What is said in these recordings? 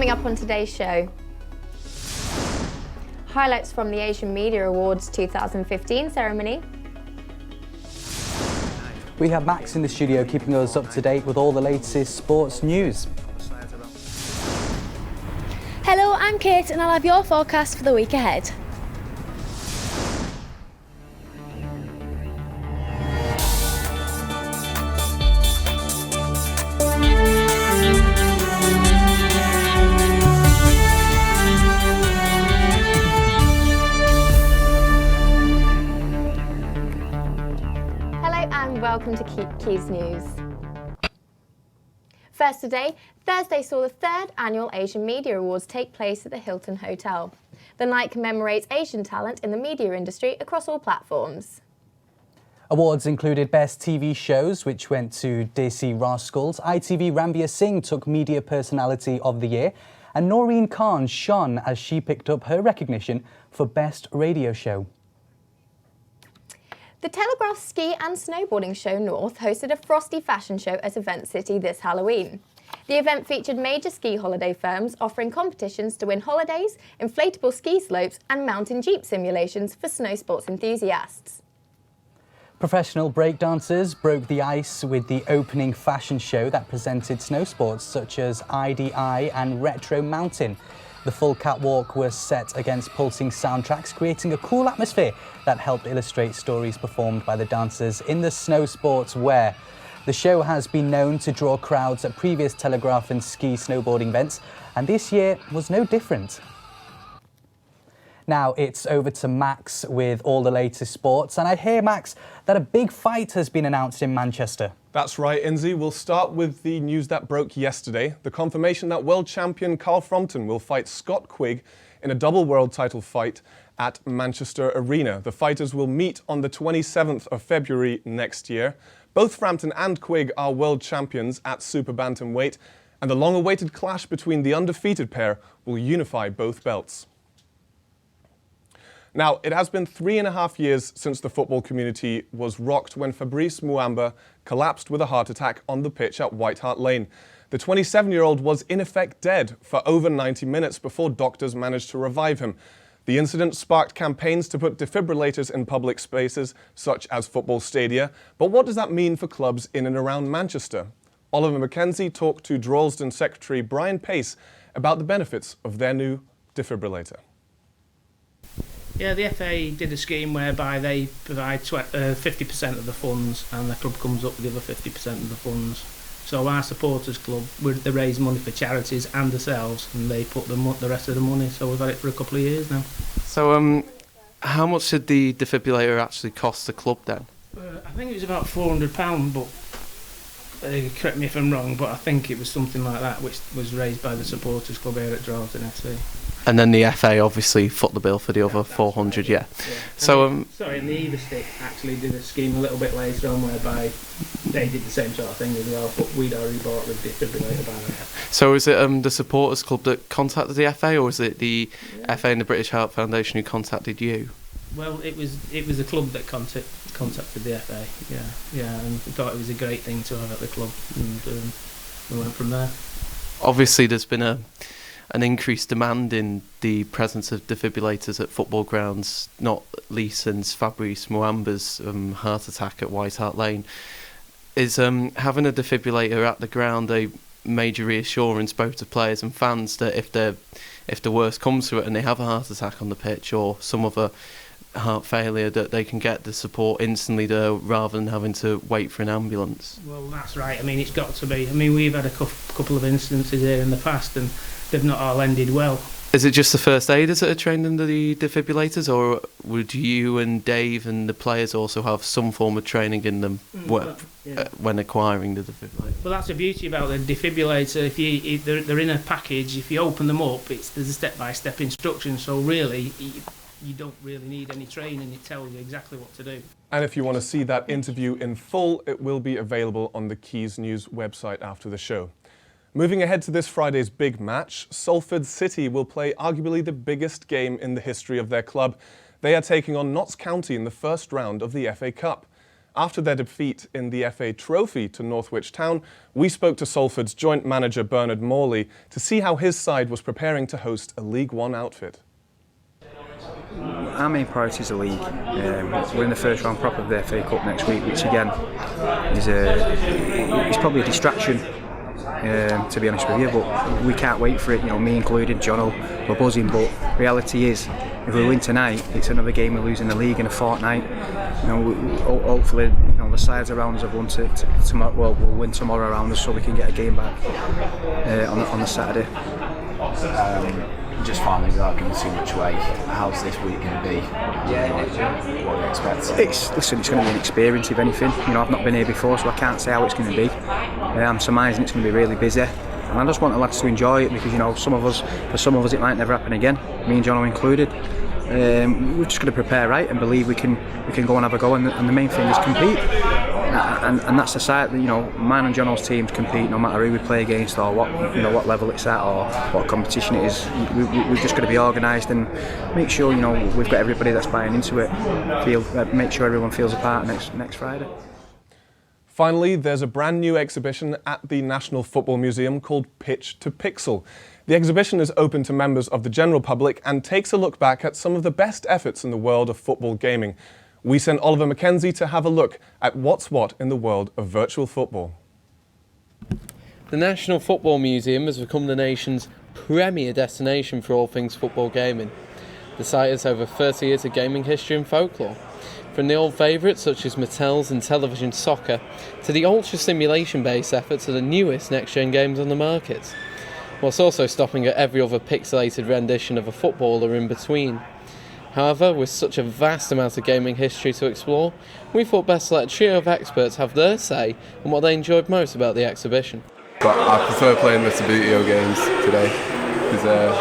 Coming up on today's show, highlights from the Asian Media Awards 2015 ceremony. We have Max in the studio keeping us up to date with all the latest sports news. Hello, I'm Kate and I'll have your forecast for the week ahead. Welcome to Quays News. First today, Thursday saw the third annual Asian Media Awards take place at the Hilton Hotel. The night commemorates Asian talent in the media industry across all platforms. Awards included Best TV Shows, which went to Desi Rascals. ITV Ranveer Singh took Media Personality of the Year, and Noreen Khan shone as she picked up her recognition for Best Radio Show. The Telegraph Ski and Snowboarding Show North hosted a frosty fashion show at Event City this Halloween. The event featured major ski holiday firms offering competitions to win holidays, inflatable ski slopes and mountain jeep simulations for snow sports enthusiasts. Professional breakdancers broke the ice with the opening fashion show that presented snow sports such as IDI and Retro Mountain. The full catwalk was set against pulsing soundtracks, creating a cool atmosphere that helped illustrate stories performed by the dancers in the snow sports wear. The show has been known to draw crowds at previous Telegraph and ski snowboarding events, and this year was no different. Now it's over to Max with all the latest sports, and I hear, Max, that a big fight has been announced in Manchester. That's right, Inzi. We'll start with the news that broke yesterday. The confirmation that world champion Carl Frampton will fight Scott Quigg in a double world title fight at Manchester Arena. The fighters will meet on the 27th of February next year. Both Frampton and Quigg are world champions at super bantamweight, and the long-awaited clash between the undefeated pair will unify both belts. Now, it has been 3.5 years since the football community was rocked when Fabrice Muamba collapsed with a heart attack on the pitch at White Hart Lane. The 27-year-old was in effect dead for over 90 minutes before doctors managed to revive him. The incident sparked campaigns to put defibrillators in public spaces, such as football stadia. But what does that mean for clubs in and around Manchester? Oliver Mackenzie talked to Droylsden Secretary Brian Pace about the benefits of their new defibrillator. Yeah, the FA did a scheme whereby they provide 50% of the funds and the club comes up with the other 50% of the funds. So our supporters club, they raise money for charities and themselves and they put the rest of the money. So we've had it for a couple of years now. So how much did the defibrillator actually cost the club then? I think it was about £400, but correct me if I'm wrong, but I think it was something like that, which was raised by the supporters club here at Droylsden FC. And then the FA obviously foot the bill for the other 400, yeah. So and the Everstick actually did a scheme a little bit later on whereby they did the same sort of thing as well, but we'd already bought the defibrillator by then. So is it the supporters club that contacted the FA, or was it the FA and the British Heart Foundation who contacted you? Well, it was the club that contacted the FA, yeah, and we thought it was a great thing to have at the club, and we went from there. Obviously, there's been an increased demand in the presence of defibrillators at football grounds, not least since Fabrice Muamba's heart attack at White Hart Lane. Is having a defibrillator at the ground a major reassurance both to players and fans that if the worst comes to it and they have a heart attack on the pitch or some other heart failure, that they can get the support instantly there rather than having to wait for an ambulance? Well, that's right. I mean, it's got to be. I mean, we've had a couple of instances here in the past and they've not all ended well. Is it just the first aiders that are trained under the defibrillators, or would you and Dave and the players also have some form of training in them when acquiring the defibrillator? Well, that's the beauty about the defibrillator. If they're in a package, if you open them up, there's a step-by-step instruction. So really, you don't really need any training. It tells you exactly what to do. And if you want to see that interview in full, it will be available on the Quays News website after the show. Moving ahead to this Friday's big match, Salford City will play arguably the biggest game in the history of their club. They are taking on Notts County in the first round of the FA Cup. After their defeat in the FA Trophy to Northwich Town, we spoke to Salford's joint manager Bernard Morley to see how his side was preparing to host a League One outfit. Our main priority is the league. We're in the first round proper of the FA Cup next week, which again is probably a distraction, to be honest with you. But we can't wait for it. You know, me included, Jono, we're buzzing. But reality is, if we win tonight, it's another game we lose in the league in a fortnight. You know, hopefully, you know, the sides around us have won tomorrow. Well, we'll win tomorrow around us, so we can get a game back on the Saturday. Just finally, without giving too much away, how's this week going to be? What do you expect? It's going to be an experience, if anything. You know, I've not been here before, so I can't say how it's going to be. I'm surmising it's going to be really busy, and I just want the lads to enjoy it because, you know, for some of us, it might never happen again. Me and Jono included. We're just going to prepare right and believe we can go and have a go, and the main thing is compete. And that's the side that, you know, mine and Jono's teams compete no matter who we play against or what level it's at or what competition it is. We've just got to be organised and make sure, you know, we've got everybody that's buying into it. Make sure everyone feels a part next Friday. Finally, there's a brand new exhibition at the National Football Museum called Pitch to Pixel. The exhibition is open to members of the general public and takes a look back at some of the best efforts in the world of football gaming. We sent Oliver Mackenzie to have a look at what's what in the world of virtual football. The National Football Museum has become the nation's premier destination for all things football gaming. The site has over 30 years of gaming history and folklore, from the old favourites such as Mattel's Intellivision Soccer to the ultra simulation-based efforts of the newest next-gen games on the market, whilst also stopping at every other pixelated rendition of a footballer in between. However, with such a vast amount of gaming history to explore, we thought best to let a trio of experts have their say on what they enjoyed most about the exhibition. But I prefer playing the Subbuteo games today because there's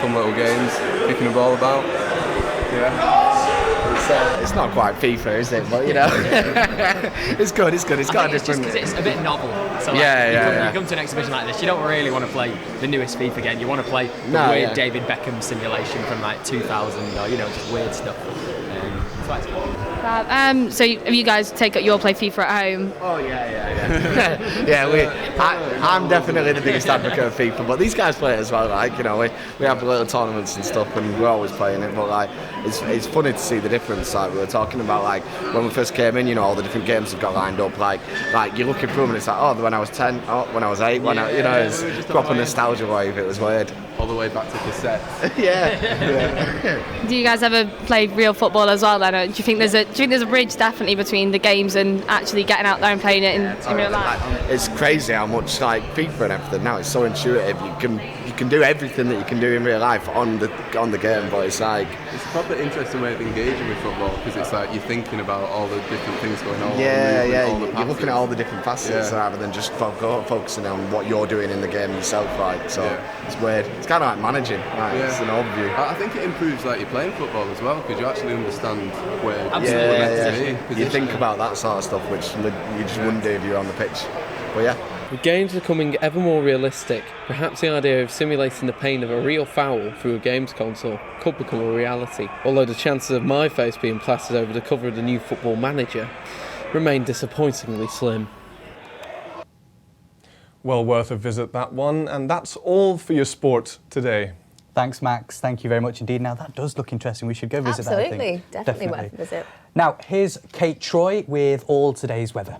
fun little games, kicking the ball about. Yeah. It's not quite FIFA, is it? But you know, it's good. It's got a different. It's just because it's a bit novel. So like, you come to an exhibition like this, you don't really want to play the newest FIFA game. You want to play the weird David Beckham simulation from like 2000, or just weird stuff. So that's cool. So have you guys you'll play FIFA at home? Oh yeah. Yeah, I'm definitely the biggest advocate of FIFA, but these guys play it as well. Like, you know, we have little tournaments and stuff, and we're always playing it. But like, it's funny to see the difference. Like we were talking about, like when we first came in, you know, all the different games have got lined up. Like you're looking through them, and it's like, oh, when I was 10, oh, when I was 8, it's proper nostalgia wave. It was weird. All the way back to cassette. Yeah. Do you guys ever play real football as well then? Or do you think there's a bridge definitely between the games and actually getting out there and playing it in real life? It's crazy how much like FIFA and everything now. It's so intuitive. You can do everything that you can do in real life on the game, but it's like it's a proper interesting way of engaging with football because it's like you're thinking about all the different things going on. You're looking at all the different facets rather than just focusing on what you're doing in the game yourself. Like so, it's weird. It's kind of like managing. It's an overview. I think it improves like you're playing football as well because you actually understand where you're meant to be. You think about that sort of stuff, which you just wouldn't do if you were on the pitch. But yeah. With games becoming ever more realistic, perhaps the idea of simulating the pain of a real foul through a games console could become a reality, although the chances of my face being plastered over the cover of the new Football Manager remain disappointingly slim. Well worth a visit, that one, and that's all for your sport today. Thanks, Max. Thank you very much indeed. Now, that does look interesting. We should go visit that, I think. Absolutely. Definitely worth a visit. Now, here's Kate Troy with all today's weather.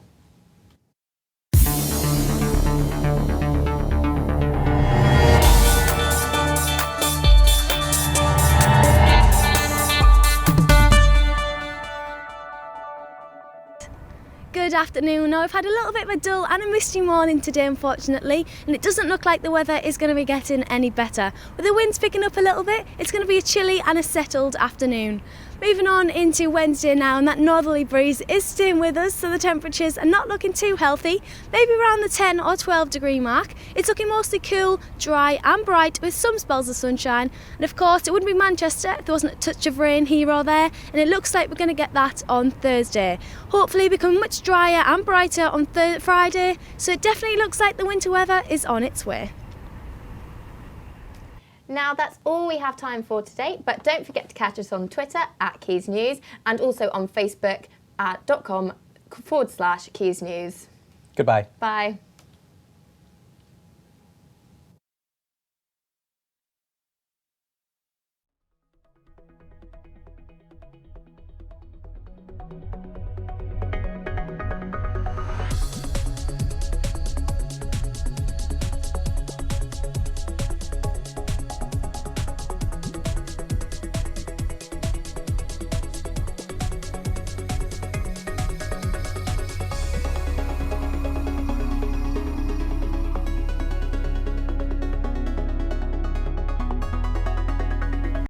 Good afternoon. Now, I've had a little bit of a dull and a misty morning today, unfortunately, and it doesn't look like the weather is going to be getting any better. With the winds picking up a little bit, it's going to be a chilly and a settled afternoon. Moving on into Wednesday now, and that northerly breeze is staying with us, so the temperatures are not looking too healthy, maybe around the 10 or 12 degree mark. It's looking mostly cool, dry and bright with some spells of sunshine, and of course it wouldn't be Manchester if there wasn't a touch of rain here or there, and it looks like we're going to get that on Thursday. Hopefully become much drier and brighter on Friday, so it definitely looks like the winter weather is on its way. Now that's all we have time for today, but don't forget to catch us on Twitter @Quays News and also on Facebook at .com/Quays News. Goodbye. Bye.